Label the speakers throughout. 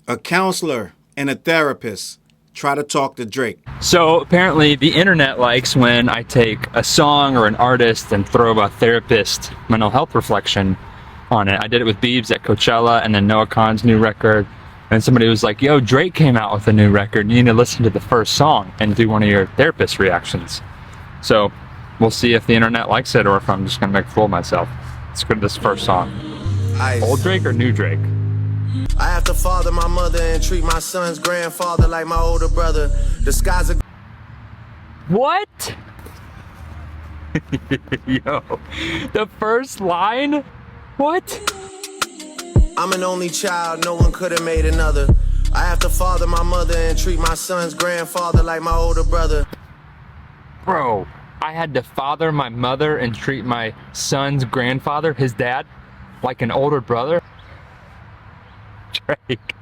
Speaker 1: A counselor and a therapist try to talk to Drake.
Speaker 2: So apparently the internet likes when I take a song or an artist and throw a therapist mental health reflection on it. I did it with Biebs at Coachella, and then Noah Kahan's new record. And somebody was like, yo, Drake came out with a new record. You need to listen to the first song and do one of your therapist reactions. So we'll see if the internet likes it or if I'm just going to make a fool of myself. Let's go to this first song. Old Drake or new Drake?
Speaker 3: I have to father my mother and treat my son's grandfather like my older brother. The sky's a...
Speaker 2: What? Yo, the first line? What?
Speaker 3: I'm an only child, no one could have made another. I have to father my mother and treat my son's grandfather like my older brother.
Speaker 2: Bro, I had to father my mother and treat my son's grandfather, his dad, like an older brother? Drake,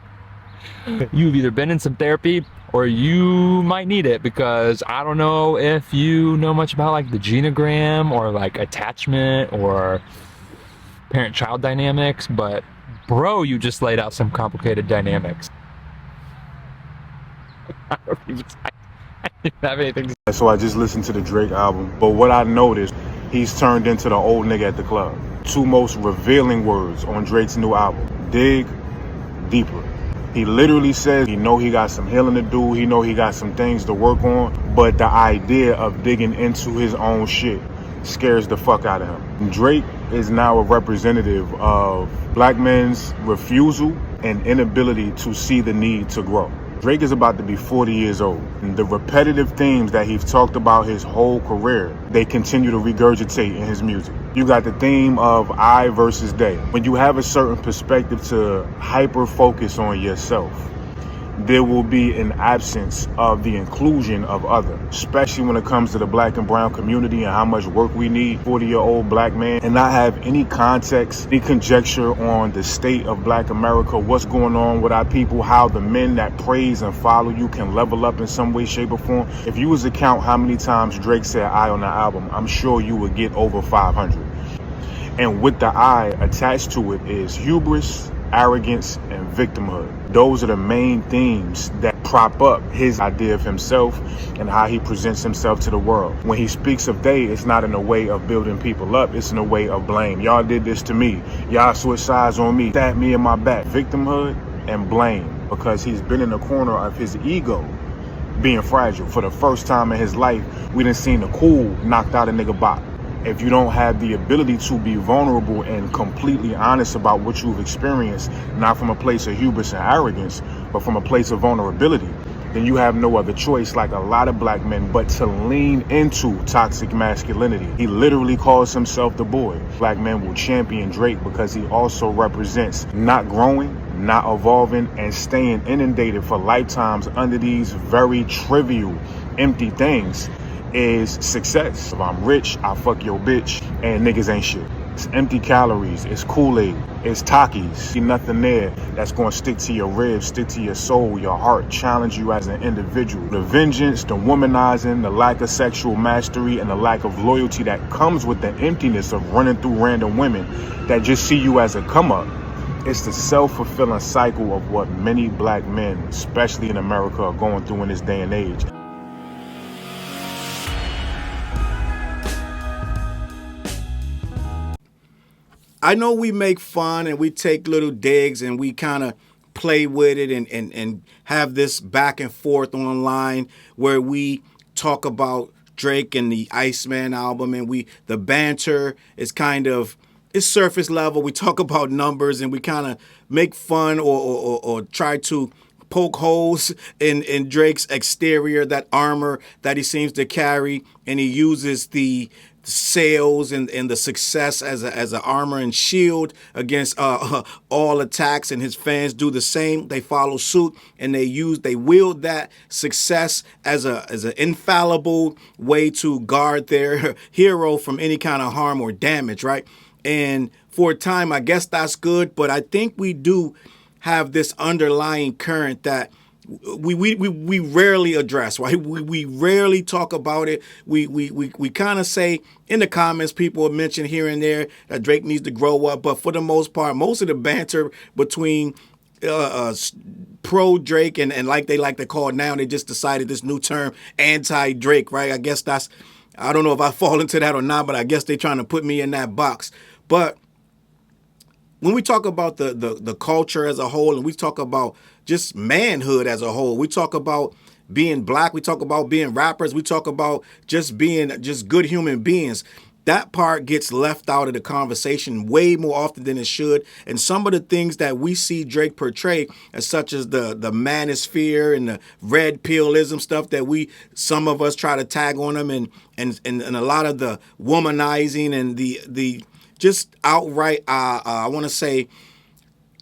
Speaker 2: you've either been in some therapy or you might need it, because I don't know if you know much about like the genogram or like attachment or parent-child dynamics, but bro, you just laid out some complicated dynamics. I don't have anything to say.
Speaker 4: So I just listened to the Drake album, but what I noticed, he's turned into the old nigga at the club. Two most revealing words on Drake's new album: dig deeper. He literally says he know he got some healing to do, he know he got some things to work on, but the idea of digging into his own shit scares the fuck out of him. Drake is now a representative of black men's refusal and inability to see the need to grow. Drake is about to be 40 years old. And the repetitive themes that he's talked about his whole career, they continue to regurgitate in his music. You got the theme of I versus they. When you have a certain perspective to hyper focus on yourself, there will be an absence of the inclusion of other, especially when it comes to the black and brown community and how much work we need. 40-year-old black man and not have any context, any conjecture on the state of black America, what's going on with our people, how the men that praise and follow you can level up in some way, shape, or form. If you was to count how many times Drake said I on the album, I'm sure you would get over 500. And with the I attached to it is hubris, arrogance, and victimhood. Those are the main themes that prop up his idea of himself and how he presents himself to the world. When he speaks of they, it's not in a way of building people up, it's in a way of blame. Y'all did this to me. Y'all switched sides on me. Stabbed me in my back. Victimhood and blame, because he's been in the corner of his ego being fragile. For the first time in his life, we done seen the cool knocked out a nigga bop. If you don't have the ability to be vulnerable and completely honest about what you've experienced, not from a place of hubris and arrogance, but from a place of vulnerability, then you have no other choice, like a lot of black men, but to lean into toxic masculinity. He literally calls himself the boy. Black men will champion Drake because he also represents not growing, not evolving, and staying inundated for lifetimes under these very trivial, empty things is success. If I'm rich, I fuck your bitch, and niggas ain't shit. It's empty calories, it's Kool-Aid, it's Takis. See nothing there that's gonna stick to your ribs, stick to your soul, your heart, challenge you as an individual. The vengeance, the womanizing, the lack of sexual mastery, and the lack of loyalty that comes with the emptiness of running through random women that just see you as a come-up. It's the self-fulfilling cycle of what many black men, especially in America, are going through in this day and age.
Speaker 1: I know we make fun and we take little digs and we kind of play with it and have this back and forth online where we talk about Drake and the Iceman album, and the banter is kind of, it's surface level. We talk about numbers and we kind of make fun or try to poke holes in Drake's exterior, that armor that he seems to carry, and he uses the sales and the success as an armor and shield against all attacks, and his fans do the same. They follow suit and they wield that success as an infallible way to guard their hero from any kind of harm or damage, right? And for a time, I guess that's good, but I think we do have this underlying current that we rarely address, right? We rarely talk about it. We kind of say in the comments, people mention here and there that Drake needs to grow up, but for the most part, most of the banter between pro Drake and like they like to call it now, they just decided this new term, anti Drake, right? I guess I don't know if I fall into that or not, but I guess they're trying to put me in that box. But when we talk about the culture as a whole, and we talk about just manhood as a whole, we talk about being black, we talk about being rappers, we talk about just being just good human beings. That part gets left out of the conversation way more often than it should. And some of the things that we see Drake portray, as such as the manosphere and the red pillism stuff that some of us try to tag on them, and a lot of the womanizing and the just outright, I want to say,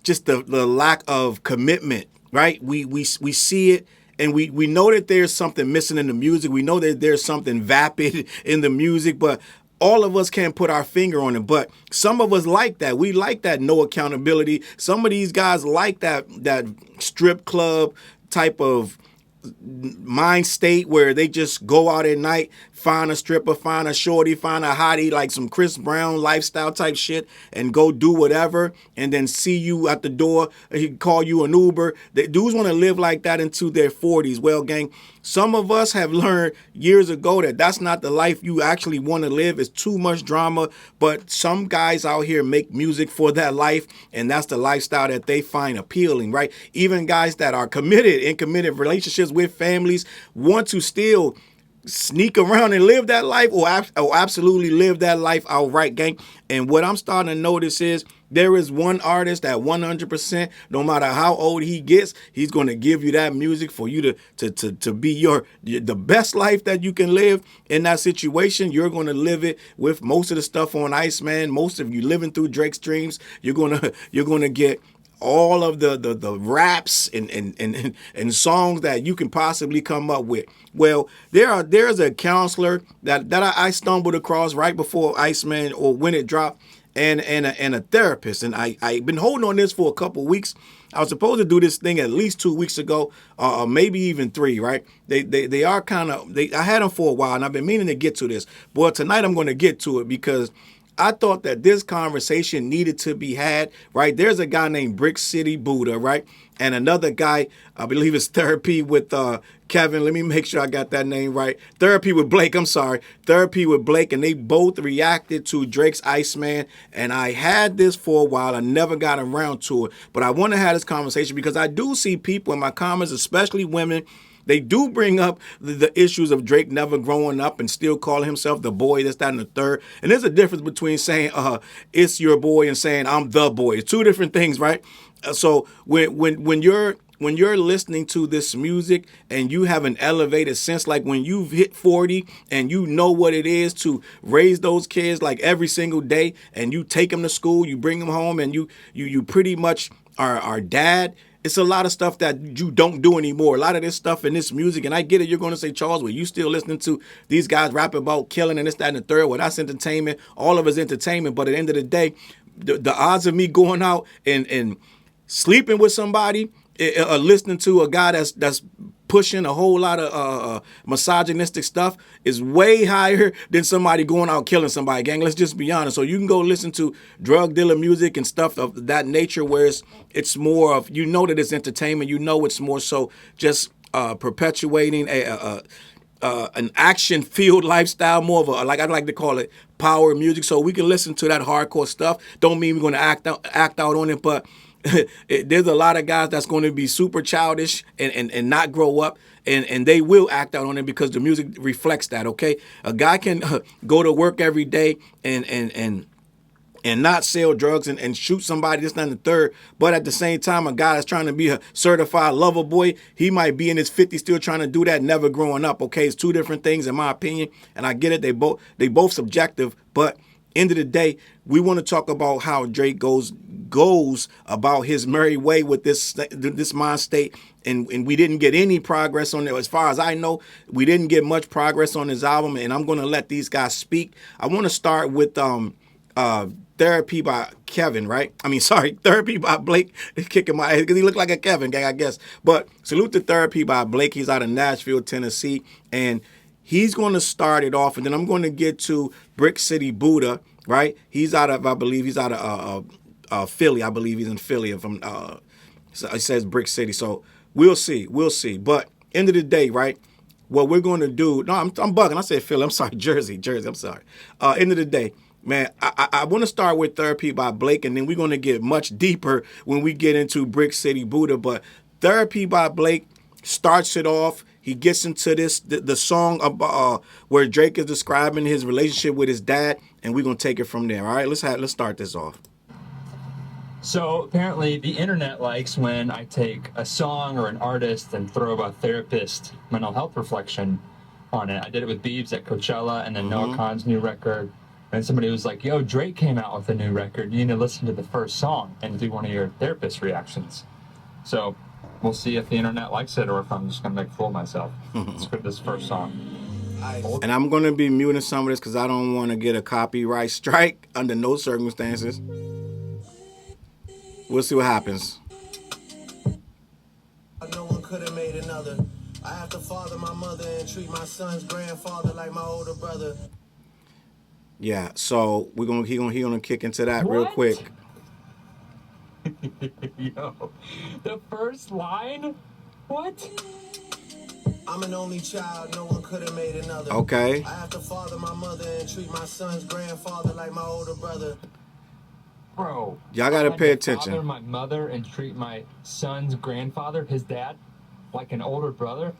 Speaker 1: just the lack of commitment, right? We see it. And we know that there's something missing in the music. We know that there's something vapid in the music, but all of us can't put our finger on it. But some of us like that. We like that no accountability. Some of these guys like that strip club type of mind state where they just go out at night, find a stripper, find a shorty, find a hottie, like some Chris Brown lifestyle type shit, and go do whatever, and then see you at the door. He call you an Uber. The dudes want to live like that into their 40s. Well, gang, some of us have learned years ago that that's not the life you actually want to live. It's too much drama, but some guys out here make music for that life, and that's the lifestyle that they find appealing, right? Even guys that are committed in committed relationships with families want to still sneak around and live that life, or absolutely live that life outright, gang. And what I'm starting to notice is there is one artist that 100%, no matter how old he gets, he's going to give you that music for you to be the best life that you can live in that situation. You're going to live it with most of the stuff on Iceman. Most of you living through Drake's streams, you're going to get all of the raps and songs that you can possibly come up with. Well, there's a counselor that I stumbled across right before Iceman, or when it dropped, and a therapist, and I've been holding on this for a couple weeks. I was supposed to do this thing at least 2 weeks ago, maybe even 3, right? They are kind of, I had them for a while, and I've been meaning to get to this. Boy, tonight I'm going to get to it, because I thought that this conversation needed to be had, right? There's a guy named Brick City Buddha, right? And another guy, I believe it's Therapy with Kevin. Let me make sure I got that name right. Therapy with Blake, I'm sorry. Therapy with Blake, and they both reacted to Drake's Iceman. And I had this for a while. I never got around to it. But I want to have this conversation because I do see people in my comments, especially women, they do bring up the issues of Drake never growing up and still calling himself the boy, this, that, and the third. And there's a difference between saying it's your boy and saying I'm the boy. It's two different things, right? So when you're listening to this music and you have an elevated sense, like when you've hit 40 and you know what it is to raise those kids like every single day, and you take them to school, you bring them home, and you pretty much are dad. It's a lot of stuff that you don't do anymore. A lot of this stuff in this music, and I get it. You're going to say, Challz, well, you still listening to these guys rap about killing and this, that, and the third. Well, that's entertainment. All of it's entertainment. But at the end of the day, the odds of me going out and sleeping with somebody, listening to a guy that's pushing a whole lot of misogynistic stuff is way higher than somebody going out killing somebody, gang. Let's just be honest. So you can go listen to drug dealer music and stuff of that nature, where it's more of, you know that it's entertainment. You know it's more so just perpetuating an action-filled lifestyle, more of a, like I'd like to call it, power music. So we can listen to that hardcore stuff. Don't mean we're going to act out on it, but there's a lot of guys that's going to be super childish and not grow up, and they will act out on it because the music reflects that, okay? A guy can go to work every day and not sell drugs and shoot somebody, this, that, and the third, but at the same time, a guy that's trying to be a certified lover boy, he might be in his 50s still trying to do that, never growing up, okay? It's two different things in my opinion, and I get it, they both subjective, but end of the day, we want to talk about how Drake goes about his merry way with this mind state, and we didn't get any progress on it. As far as I know, we didn't get much progress on his album, and I'm going to let these guys speak. I want to start with Therapy by Kevin, right? I mean, sorry, Therapy by Blake. Kicking my ass because he looked like a Kevin gang, I guess. But salute to Therapy by Blake. He's out of Nashville, Tennessee, and he's going to start it off, and then I'm going to get to Brick City Buddha, right? He's out of, I believe he's out of Philly. I believe he's in Philly, if I'm So it says Brick City. So we'll see. We'll see. But end of the day, right? What we're going to do. No, I'm bugging. I said Philly. I'm sorry. Jersey. I'm sorry. End of the day, man, I want to start with Therapy by Blake, and then we're going to get much deeper when we get into Brick City Buddha. But Therapy by Blake starts it off. He gets into the song about, where Drake is describing his relationship with his dad, and we're gonna take it from there. All right, let's start this off.
Speaker 2: So apparently the internet likes when I take a song or an artist and throw a therapist mental health reflection on it. I did it with Biebs at Coachella, and then Noah Kahan's new record. And somebody was like, yo, Drake came out with a new record. You need to listen to the first song and do one of your therapist reactions. So we'll see if the internet likes it or if I'm just going to make a fool of myself. Let's get this first song.
Speaker 1: And I'm going to be muting some of this because I don't want to get a copyright strike under no circumstances. We'll see what happens.
Speaker 3: No one could have made another. I have to father my mother and treat my son's grandfather like my older brother.
Speaker 1: Yeah, so he gonna kick into that real quick.
Speaker 2: Yo, the first line? What?
Speaker 3: I'm an only child, no one could have made another.
Speaker 1: Okay.
Speaker 3: I have to father my mother and treat my son's grandfather like my older brother.
Speaker 2: Bro,
Speaker 1: y'all gotta pay
Speaker 2: I
Speaker 1: attention.
Speaker 2: Father my mother and treat my son's grandfather, his dad, like an older brother.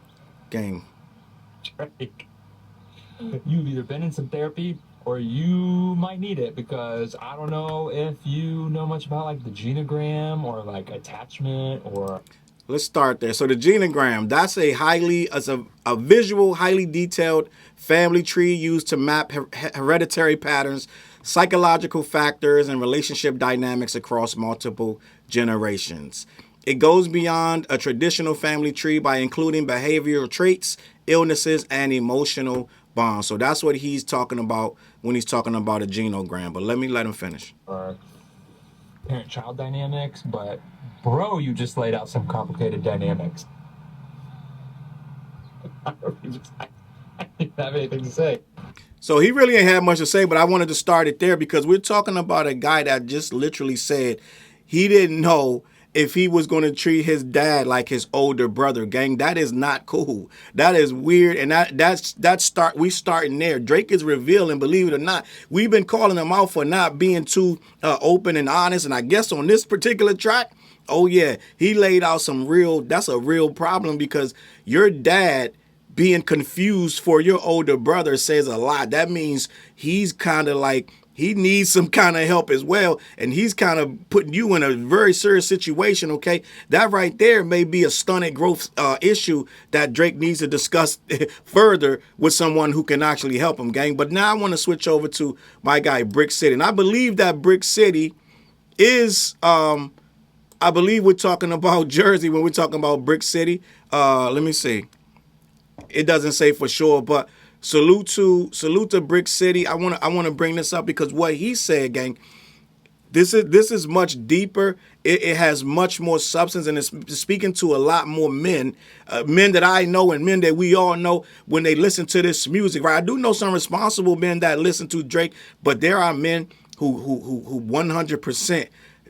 Speaker 1: Gang.
Speaker 2: Drake, you've either been in some therapy or you might need it, because I don't know if you know much about like the genogram or like attachment or.
Speaker 1: Let's start there. So the genogram, that's a visual, highly detailed family tree used to map hereditary patterns, psychological factors, and relationship dynamics across multiple generations. It goes beyond a traditional family tree by including behavioral traits, illnesses, and emotional bonds. So that's what he's talking about when he's talking about a genogram. But let him finish.
Speaker 2: Parent-child dynamics, but bro, you just laid out some complicated dynamics. I didn't have anything to say.
Speaker 1: So he really ain't had much to say, but I wanted to start it there because we're talking about a guy that just literally said he didn't know if he was going to treat his dad like his older brother. Gang, that is not cool. That is weird, and we starting there. Drake is revealing, believe it or not. We've been calling him out for not being too open and honest, and I guess on this particular track, oh yeah, he laid out that's a real problem, because your dad being confused for your older brother says a lot. That means he's kind of like, he needs some kind of help as well, and he's kind of putting you in a very serious situation, okay? That right there may be a stunted growth issue that Drake needs to discuss further with someone who can actually help him, gang. But now I want to switch over to my guy, Brick City. And I believe that Brick City is, I believe we're talking about Jersey when we're talking about Brick City. Let me see. It doesn't say for sure, but salute to Brick City. I want to bring this up because what he said, gang, this is much deeper. It has much more substance, and it's speaking to a lot more men that I know and men that we all know when they listen to this music. Right? I do know some responsible men that listen to Drake, but there are men who 100%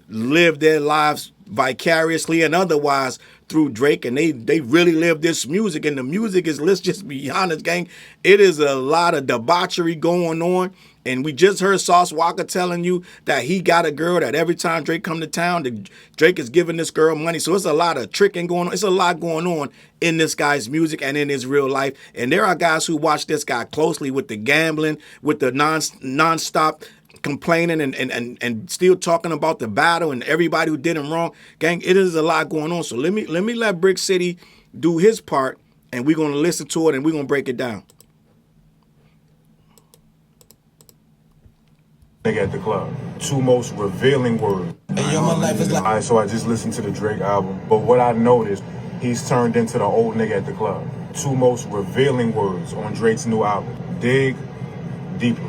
Speaker 1: live their lives vicariously and otherwise through Drake, and they really live this music, and the music is, let's just be honest, gang, it is a lot of debauchery going on. And we just heard Sauce Walker telling you that he got a girl that every time Drake come to town, Drake is giving this girl money. So it's a lot of tricking going on. It's a lot going on in this guy's music and in his real life. And there are guys who watch this guy closely with the gambling, with the nonstop complaining and still talking about the battle and everybody who did him wrong. Gang, it is a lot going on. So let me let Brick City do his part, and we're going to listen to it and we're going to break it down.
Speaker 4: Nigga at the club. Two most revealing words.
Speaker 3: Hey, yo, my life is like...
Speaker 4: Alright, so I just listened to the Drake album, but what I noticed, he's turned into the old nigga at the club. Two most revealing words on Drake's new album. Dig deeper.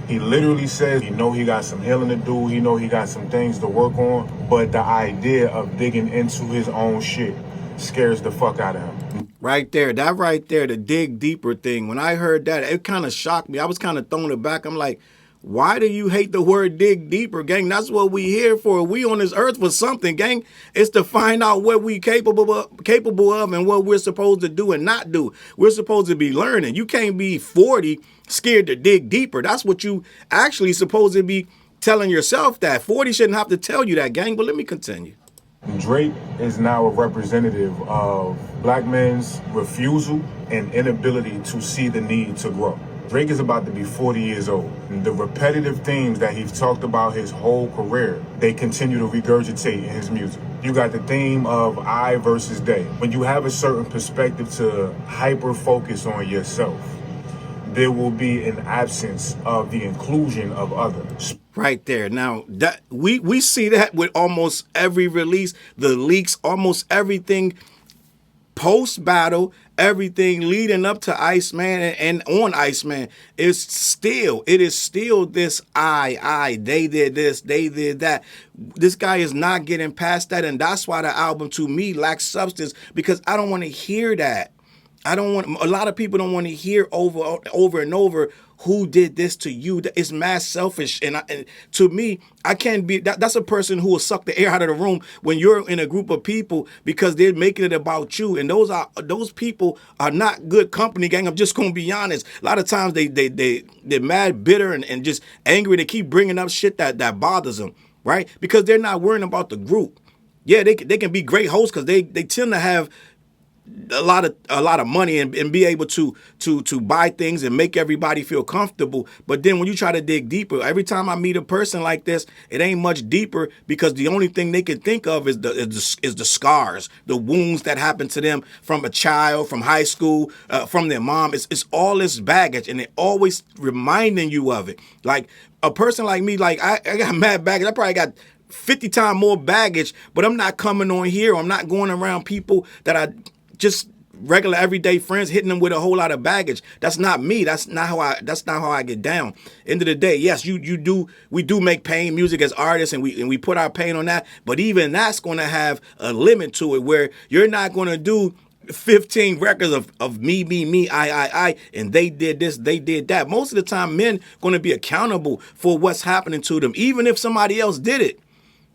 Speaker 4: He literally says he know he got some healing to do, he know he got some things to work on, but the idea of digging into his own shit scares the fuck out of him.
Speaker 1: Right there, the dig deeper thing. When I heard that, it kind of shocked me. I was kind of thrown aback. I'm like, Why do you hate the word dig deeper, gang? That's what we here for. We on this earth for something, gang. It's to find out what we capable of and what we're supposed to do and not do. We're supposed to be learning. You can't be 40 scared to dig deeper. That's what you actually supposed to be telling yourself that. 40 shouldn't have to tell you that, gang. But let me continue.
Speaker 4: Drake is now a representative of black men's refusal and inability to see the need to grow. Drake is about to be 40 years old. And the repetitive themes that he's talked about his whole career, they continue to regurgitate in his music. You got the theme of I versus they. When you have a certain perspective to hyper focus on yourself, there will be an absence of the inclusion of others.
Speaker 1: Right there. Now that we see that with almost every release, the leaks, almost everything post battle, everything leading up to Iceman and on Iceman it is still this they did this, they did that. This guy is not getting past that, and that's why the album to me lacks substance, because I don't want to hear that. A lot of people don't want to hear over and over who did this to you. It's mad selfish. And to me, I can't be, that's a person who will suck the air out of the room when you're in a group of people because they're making it about you. And those people are not good company, gang. I'm just going to be honest. A lot of times they're mad, bitter, and just angry. They keep bringing up shit that bothers them, right? Because they're not worrying about the group. Yeah, they can be great hosts because they tend to have a lot of money and be able to buy things and make everybody feel comfortable. But then when you try to dig deeper, every time I meet a person like this, it ain't much deeper, because the only thing they can think of is the scars, the wounds that happened to them from a child, from high school, from their mom. It's all this baggage, and they're always reminding you of it. Like a person like me, like I got mad baggage. I probably got 50 times more baggage, but I'm not coming on here. I'm not going around people that I just regular everyday friends, hitting them with a whole lot of baggage. That's not me. That's not how I get down. End of the day, yes, we do make pain music as artists, and we put our pain on that. But even that's going to have a limit to it, where you're not going to do 15 records of me, I, and they did this, they did that. Most of the time, men going to be accountable for what's happening to them, even if somebody else did it.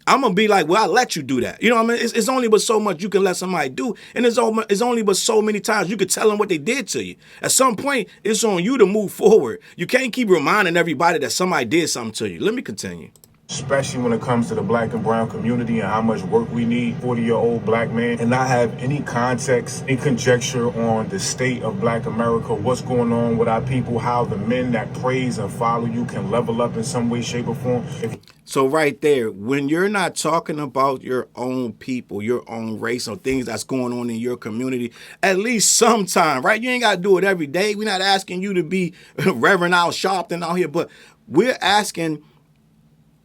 Speaker 1: I'm going to be like, well, I'll let you do that. You know what I mean? It's only but so much you can let somebody do. And it's only but so many times you can tell them what they did to you. At some point, it's on you to move forward. You can't keep reminding everybody that somebody did something to you. Let me continue.
Speaker 4: Especially when it comes to the black and brown community and how much work we need, 40-year-old black man, and not have any context, any conjecture on the state of black America, what's going on with our people, how the men that praise and follow you can level up in some way, shape, or form.
Speaker 1: So right there, when you're not talking about your own people, your own race, or things that's going on in your community, at least sometime, right? You ain't got to do it every day. We're not asking you to be Reverend Al Sharpton out here, but we're asking,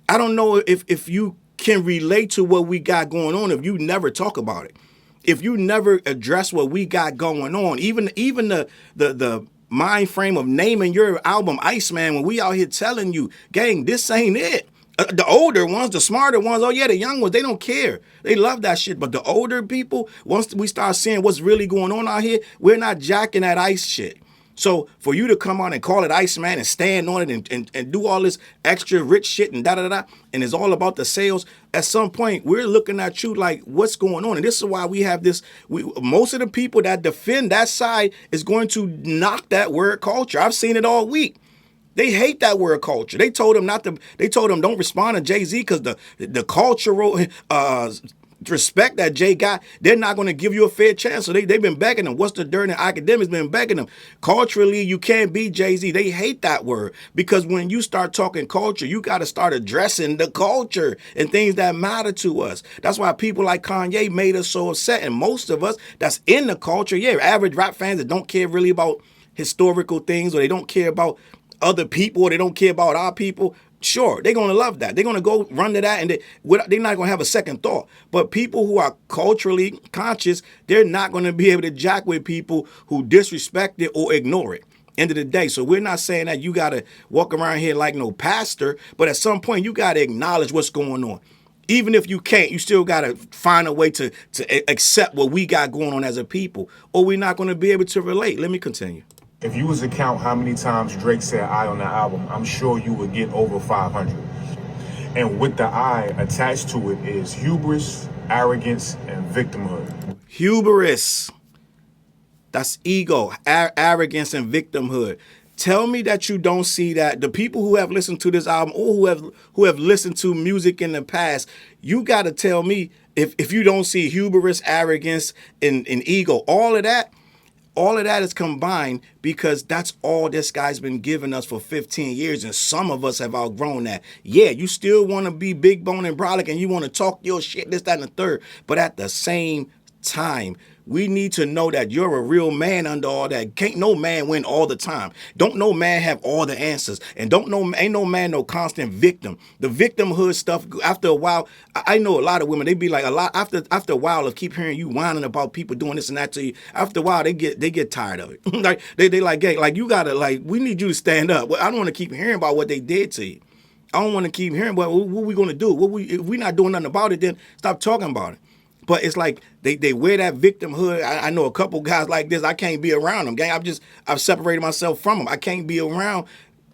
Speaker 1: I don't know if you can relate to what we got going on if you never talk about it. If you never address what we got going on, even the mind frame of naming your album Iceman, when we out here telling you, gang, this ain't it. The older ones, the smarter ones, oh yeah, the young ones, they don't care. They love that shit. But the older people, once we start seeing what's really going on out here, we're not jacking that ice shit. So for you to come on and call it Iceman and stand on it and do all this extra rich shit and da-da-da-da, and it's all about the sales, at some point, we're looking at you like, what's going on? And this is why we have this, most of the people that defend that side is going to knock that word culture. I've seen it all week. They hate that word culture. They told him don't respond to Jay-Z because the cultural respect that Jay got, they're not going to give you a fair chance. So they've been begging him. What's the dirt? And Akademiks been begging him. Culturally, you can't be Jay-Z. They hate that word because when you start talking culture, you got to start addressing the culture and things that matter to us. That's why people like Kanye made us so upset. And most of us that's in the culture, average rap fans that don't care really about historical things, or they don't care about other people, or they don't care about our people, sure, they're going to love that. They're going to go run to that, and they're not going to have a second thought. But people who are culturally conscious, they're not going to be able to jack with people who disrespect it or ignore it. End of the day. So we're not saying that you got to walk around here like no pastor, but at some point you got to acknowledge what's going on. Even if you can't, you still got to find a way to accept what we got going on as a people, or we're not going to be able to relate. Let me continue.
Speaker 4: If you was to count how many times Drake said I on the album, I'm sure you would get over 500. And with the I attached to it is hubris, arrogance, and victimhood.
Speaker 1: Hubris. That's ego, arrogance, and victimhood. Tell me that you don't see that. The people who have listened to this album or who have listened to music in the past, you got to tell me if you don't see hubris, arrogance, and ego, all of that is combined because that's all this guy's been giving us for 15 years, and some of us have outgrown that. Yeah, you still want to be big bone and brolic, and you want to talk your shit, this, that, and the third, but at the same time, we need to know that you're a real man under all that. Can't no man win all the time. Don't no man have all the answers. And ain't no man no constant victim. The victimhood stuff, after a while, I know a lot of women, they be like after a while of keep hearing you whining about people doing this and that to you, after a while they get tired of it. Like they like, hey, like you gotta, like, we need you to stand up. I don't want to keep hearing about what they did to you. I don't want to keep hearing about what we gonna do. If we not doing nothing about it, then stop talking about it. But it's like they wear that victimhood. I know a couple guys like this. I can't be around them, gang. I've separated myself from them. I can't be around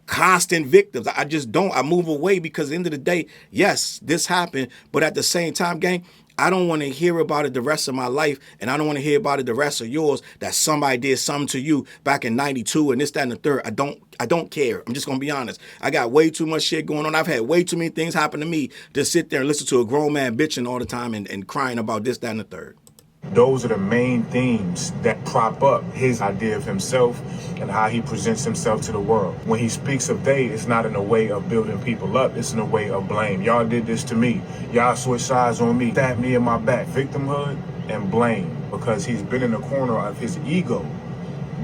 Speaker 1: constant victims. I just don't. I move away because at the end of the day, yes, this happened. But at the same time, gang, I don't want to hear about it the rest of my life, and I don't want to hear about it the rest of yours, that somebody did something to you back in 92 and this, that, and the third. I don't care. I'm just going to be honest. I got way too much shit going on. I've had way too many things happen to me to sit there and listen to a grown man bitching all the time and crying about this, that, and the third.
Speaker 4: Those are the main themes that prop up his idea of himself and how he presents himself to the world. When he speaks of they, it's not in a way of building people up. It's in a way of blame. Y'all did this to me. Y'all switched sides on me. Stabbed me in my back. Victimhood and blame, because he's been in the corner of his ego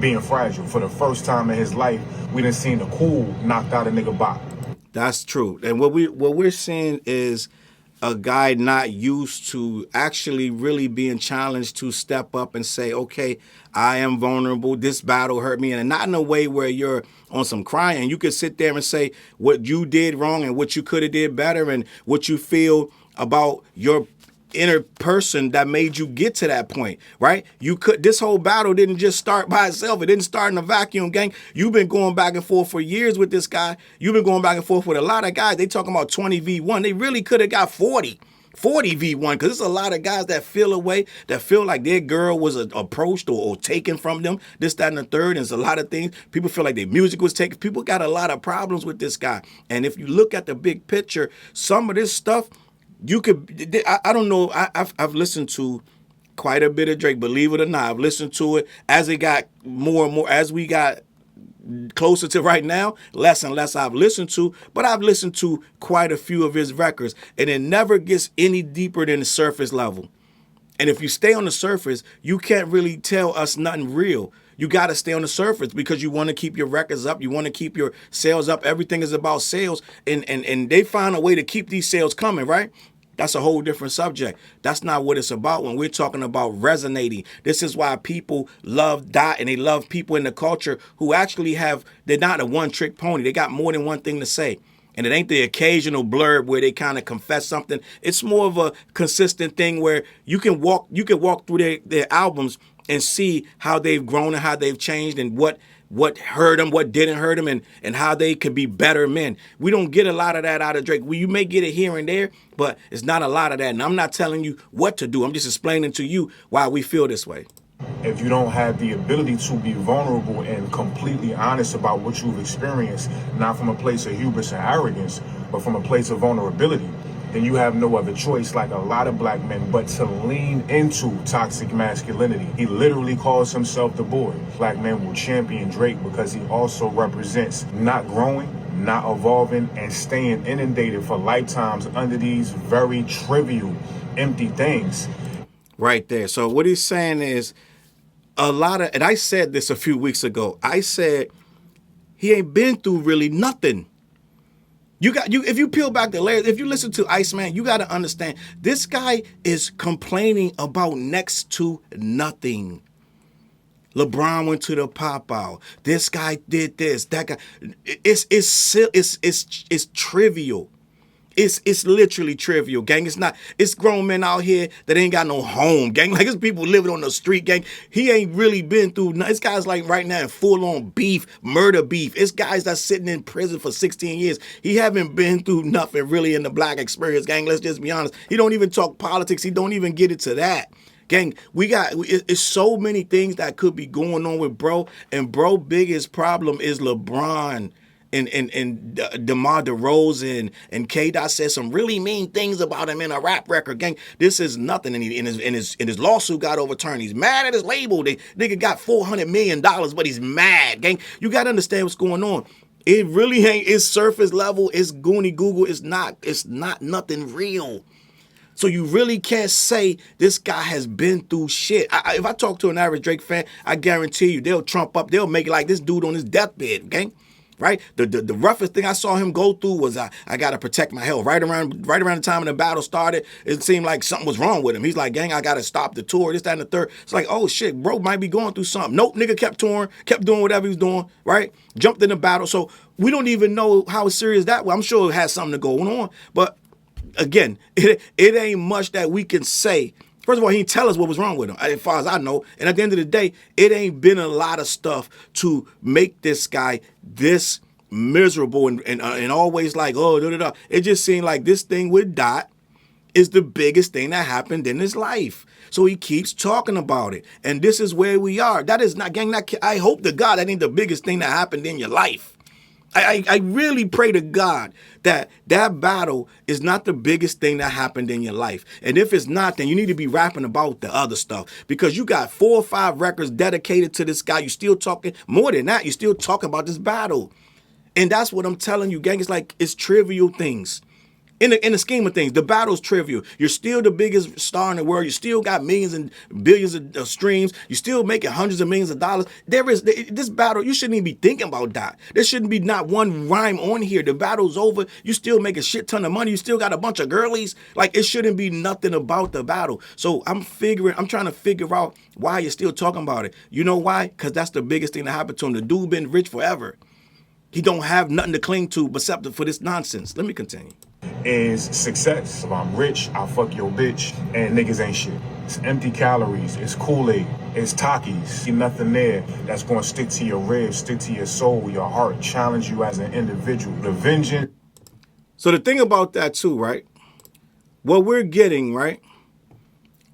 Speaker 4: being fragile. For the first time in his life, we done seen the cool knocked out a nigga bop.
Speaker 1: That's true. And what we're seeing is a guy not used to actually really being challenged to step up and say, okay, I am vulnerable. This battle hurt me. And not in a way where you're on some crying. You could sit there and say what you did wrong and what you could have did better and what you feel about your inner person that made you get to that point, right? This whole battle didn't just start by itself. It didn't start in a vacuum, gang. You've been going back and forth for years with this guy. You've been going back and forth with a lot of guys. They talking about 20v1. They really could have got 40 v1, because there's a lot of guys that feel a way, that feel like their girl was approached or taken from them, this, that, and the third. And there's a lot of things. People feel like their music was taken. People got a lot of problems with this guy. And if you look at the big picture, some of this stuff, you could, I don't know, I've listened to quite a bit of Drake, believe it or not. I've listened to it as it got more and more, as we got closer to right now, less and less I've listened to, but I've listened to quite a few of his records, and it never gets any deeper than the surface level. And if you stay on the surface, you can't really tell us nothing real. You got to stay on the surface because you want to keep your records up. You want to keep your sales up. Everything is about sales. And they find a way to keep these sales coming, right? That's a whole different subject. That's not what it's about when we're talking about resonating. This is why people love Dot, and they love people in the culture who actually they're not a one-trick pony. They got more than one thing to say. And it ain't the occasional blurb where they kind of confess something. It's more of a consistent thing where you can walk through their albums and see how they've grown and how they've changed and what hurt them, what didn't hurt them, and how they could be better men. We don't get a lot of that out of Drake. You may get it here and there, but it's not a lot of that. And I'm not telling you what to do. I'm just explaining to you why we feel this way.
Speaker 4: If you don't have the ability to be vulnerable and completely honest about what you've experienced, not from a place of hubris and arrogance, but from a place of vulnerability, then you have no other choice, like a lot of black men, but to lean into toxic masculinity. He literally calls himself the boy. Black men will champion Drake because he also represents not growing, not evolving, and staying inundated for lifetimes under these very trivial, empty things.
Speaker 1: Right there. So what he's saying is and I said this a few weeks ago, I said he ain't been through really nothing. If you peel back the layers, if you listen to Iceman, you got to understand this guy is complaining about next to nothing. LeBron went to the pop out. This guy did this. That guy. It's trivial. It's literally trivial, gang. It's not. It's grown men out here that ain't got no home, gang. Like it's people living on the street, gang. He ain't really been through. This guy's like right now in full on beef, murder beef. It's guys that's sitting in prison for 16 years. He haven't been through nothing really in the black experience, gang. Let's just be honest. He don't even talk politics. He don't even get into that. Gang, it's so many things that could be going on with bro, and bro biggest problem is LeBron and DeMar DeRozan and K-Dot said some really mean things about him in a rap record, gang. This is nothing, and his lawsuit got overturned. He's mad at his label. Nigga got $400 million, but he's mad, gang. You gotta understand what's going on. It really ain't. It's surface level. It's goony Google. It's not nothing real. So you really can't say this guy has been through shit. If I talk to an average Drake fan, I guarantee you they'll trump up. They'll make it like this dude on his deathbed, gang. Right? The roughest thing I saw him go through was I got to protect my health. Right around the time when the battle started, it seemed like something was wrong with him. He's like, gang, I got to stop the tour, this, that, and the third. It's like, oh, shit, bro might be going through something. Nope, nigga kept touring, kept doing whatever he was doing, right? Jumped in the battle. So we don't even know how serious that was. I'm sure it has something to go on, but again, it ain't much that we can say. First of all, he didn't tell us what was wrong with him, as far as I know. And at the end of the day, it ain't been a lot of stuff to make this guy this miserable and always like, oh, da-da-da. It just seemed like this thing with Dot is the biggest thing that happened in his life. So he keeps talking about it. And this is where we are. That is not, gang, I hope to God that ain't the biggest thing that happened in your life. I really pray to God that battle is not the biggest thing that happened in your life. And if it's not, then you need to be rapping about the other stuff, because you got 4 or 5 records dedicated to this guy. You still talking more than that. You still talking about this battle. And that's what I'm telling you, gang. It's like, it's trivial things. In the scheme of things, the battle's trivial. You're still the biggest star in the world. You still got millions and billions of streams. You're still making hundreds of millions of dollars. This battle, you shouldn't even be thinking about that. There shouldn't be not one rhyme on here. The battle's over. You still make a shit ton of money. You still got a bunch of girlies. Like, it shouldn't be nothing about the battle. So I'm trying to figure out why you're still talking about it. You know why? Because that's the biggest thing that happened to him. The dude been rich forever. He don't have nothing to cling to except for this nonsense. Let me continue.
Speaker 4: Is success. If I'm rich, I'll fuck your bitch, and niggas ain't shit. It's empty calories, it's Kool-Aid, it's Takis. See nothing there that's gonna stick to your ribs, stick to your soul, your heart, challenge you as an individual. The vengeance.
Speaker 1: So the thing about that too, right? What we're getting, right?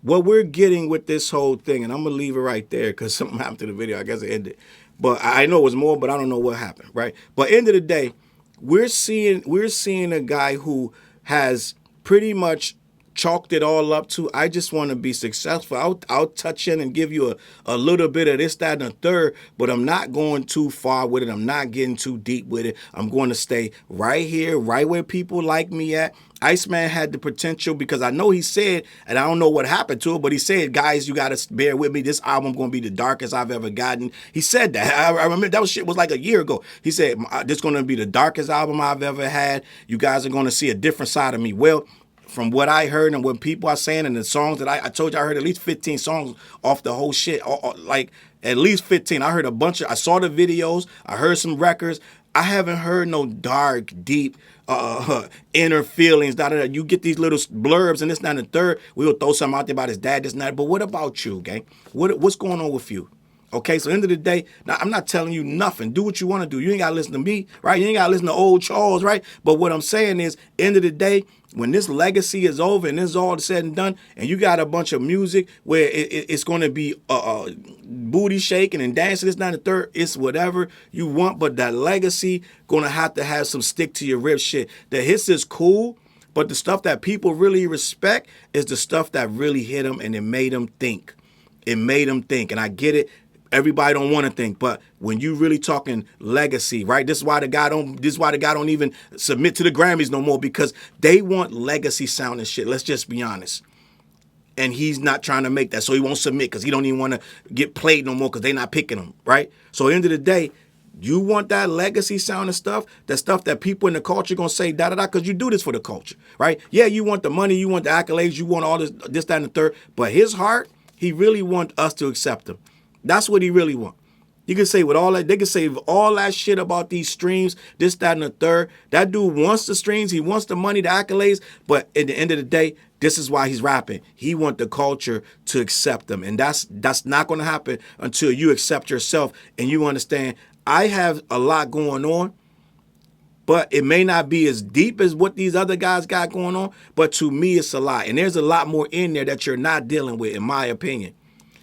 Speaker 1: What we're getting with this whole thing, and I'm gonna leave it right there because something happened to the video. I guess it ended. But I know it was more, but I don't know what happened, right? But end of the day, we're seeing a guy who has pretty much chalked it all up to, I just want to be successful. I'll touch in and give you a little bit of this, that, and the third, but I'm not going too far with it. I'm not getting too deep with it. I'm going to stay right here, right where people like me at. Iceman had the potential, because I know he said, and I don't know what happened to it, but he said, guys, you got to bear with me. This album going to be the darkest I've ever gotten. He said that. I remember that shit was like a year ago. He said, this is going to be the darkest album I've ever had. You guys are going to see a different side of me. Well, from what I heard and what people are saying and the songs that I told you, I heard at least 15 songs off the whole shit. Like at least 15. I heard a bunch I saw the videos. I heard some records. I haven't heard no dark, deep, inner feelings. You get these little blurbs and this, that, and the third. We'll throw something out there about his dad, this and that. But what about you, gang? What's going on with you? Okay, so at the end of the day, now I'm not telling you nothing. Do what you want to do. You ain't got to listen to me, right? You ain't got to listen to old Challz, right? But what I'm saying is, end of the day, when this legacy is over and this is all said and done, and you got a bunch of music where it's going to be booty shaking and dancing, this, that, and the third, it's whatever you want, but that legacy going to have some stick to your rib shit. The hits is cool, but the stuff that people really respect is the stuff that really hit them and it made them think. It made them think, and I get it. Everybody don't want to think, but when you really talking legacy, right? This is why the guy don't even submit to the Grammys no more, because they want legacy sound and shit. Let's just be honest. And he's not trying to make that, so he won't submit because he don't even want to get played no more because they're not picking him, right? So at the end of the day, you want that legacy sound and stuff, that stuff that people in the culture gonna say da-da-da, because you do this for the culture, right? Yeah, you want the money, you want the accolades, you want all this, that, and the third, but his heart, he really want us to accept him. That's what he really want. You can say with all that, they can say all that shit about these streams, this, that, and the third. That dude wants the streams, he wants the money, the accolades, but at the end of the day, this is why he's rapping. He wants the culture to accept him. And that's not going to happen until you accept yourself and you understand, I have a lot going on, but it may not be as deep as what these other guys got going on, but to me, it's a lot. And there's a lot more in there that you're not dealing with, in my opinion.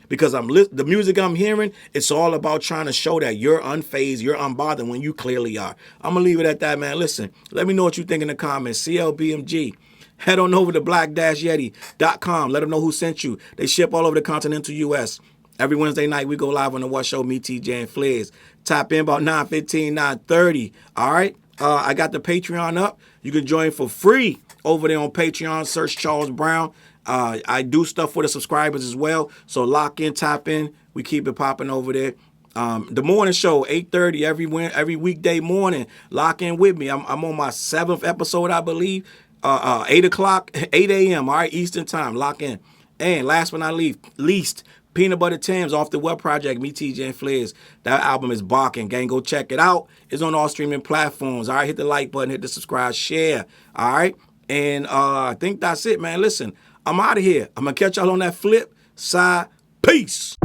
Speaker 1: Because the music I'm hearing, it's all about trying to show that you're unfazed, you're unbothered when you clearly are. I'm going to leave it at that, man. Listen, let me know what you think in the comments. CLBMG. Head on over to black-yeti.com. Let them know who sent you. They ship all over the continental U.S. Every Wednesday night, we go live on the What Show, me, TJ, and Fliz. Tap in about 9:15, 9:30. All right? I got the Patreon up. You can join for free over there on Patreon. Search Challz Brown. I do stuff for the subscribers as well. So lock in, tap in. We keep it popping over there. The morning show, 8:30 every weekday morning. Lock in with me. I'm on my 7th episode, I believe. 8 o'clock, 8 a.m. All right, Eastern time. Lock in. And last but not least, Peanut Butter Tim's Off the Web Project, me, TJ, and Fliz. That album is barking, gang. Go check it out. It's on all streaming platforms. All right, hit the like button, hit the subscribe, share. All right, and I think that's it, man. Listen, I'm out of here. I'm going to catch y'all on that flip side. Peace.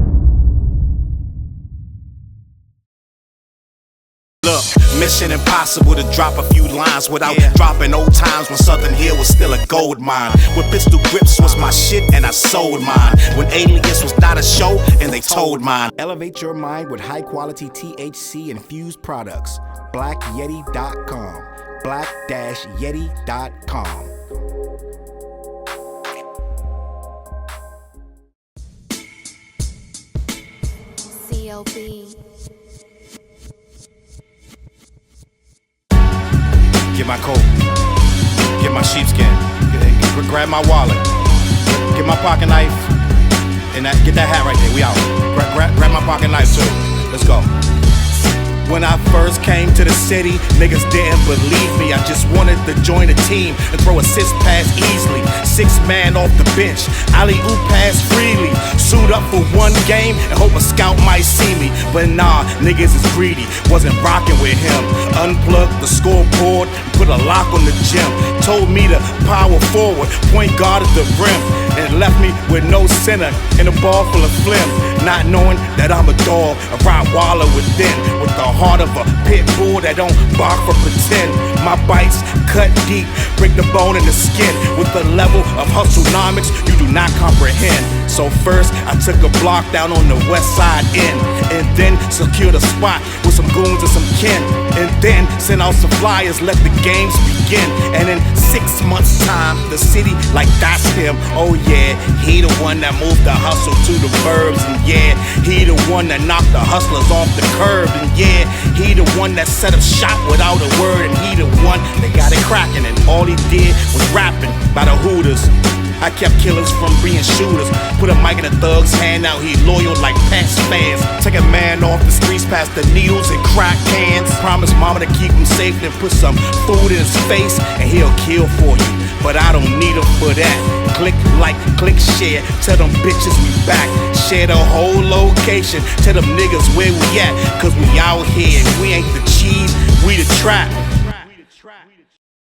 Speaker 5: Look, mission impossible to drop a few lines without dropping old times when Southern Hill was still a gold mine. When pistol grips was my shit and I sold mine. When Alias was not a show and they told mine.
Speaker 1: Elevate your mind with high quality THC infused products. BlackYeti.com. Black-Yeti.com.
Speaker 6: CLB.
Speaker 5: Get my coat, get my sheepskin, grab my wallet, get my pocket knife, and get that hat right there. We out. Grab my pocket knife too. Let's go. When I first came to the city, niggas didn't believe me. I just wanted to join a team and throw assist pass easily. 6 man off the bench, alley-oop pass freely. Suit up for one game and hope a scout might see me. But nah, niggas is greedy, wasn't rocking with him. Unplugged the scoreboard, put a lock on the gym. Told me to power forward, point guard at the rim. And left me with no center and a ball full of phlegm. Not knowing that I'm a dog, a Rottweiler within. With the heart of a pit bull that don't bark for pretend. My bites cut deep, break the bone and the skin. With the level of hustlenomics you do not comprehend. So first I took a block down on the west side end, and then secured a spot with some goons and some kin. And then sent out some flyers, let the games begin. And in 6 months time, the city like that's him. Oh yeah, he the one that moved the hustle to the burbs. And yeah, he the one that knocked the hustlers off the curb. And yeah, he the one that set up shop without a word. And he the one that got it cracking. And all he did was rapping by the Hooters. I kept killers from being shooters. Put a mic in a thug's hand, now he loyal like past fans. Take a man off the streets past the needles and crack cans. Promise mama to keep him safe, then put some food in his face and he'll kill for you. But I don't need him for that. Click like, click share, tell them bitches we back. Share the whole location, tell them niggas where we at. Cause we out here, we ain't the cheese, we the trap.